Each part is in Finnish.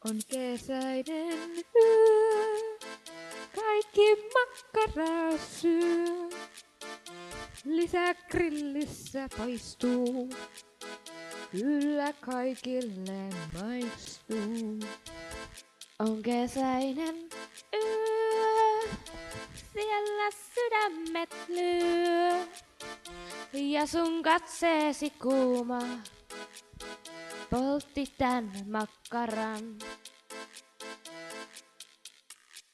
On kesäinen yö, kaikki makkaraa syö. Lisää grillissä paistuu, kyllä kaikille maistuu. On kesäinen yö, siellä sydämet lyö. Ja sun katseesi kuuma poltti tän makkaran.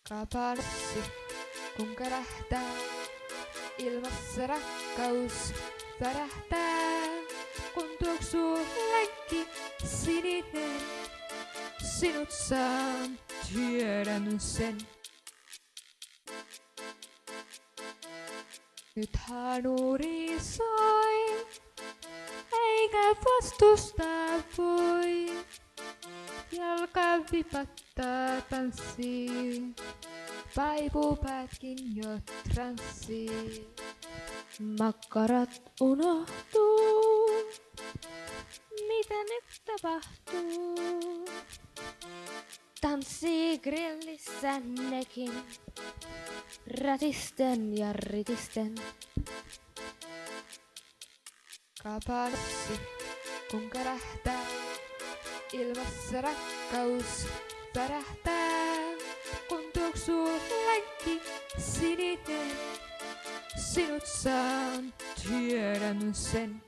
Kapalssi kun kärähtää, ilmassa rakkaus värähtää. Kun tuoksuu lenkki sininen, sinut saan, tiedän sen. Nyt hanuri soi, eikä vastustaa voi. Jalka vipattaa tanssii, vaipupäätkin jo transsii. Makkarat unohtuu, mitä nyt tapahtuu? Tanssii grillissä nekin, rätisten ja ritisten. Kapalssi kun kärähtää, ilmassa rakkaus värähtää. Kun tuoksuu lenkki sininen, sinut saan, tiedän sen.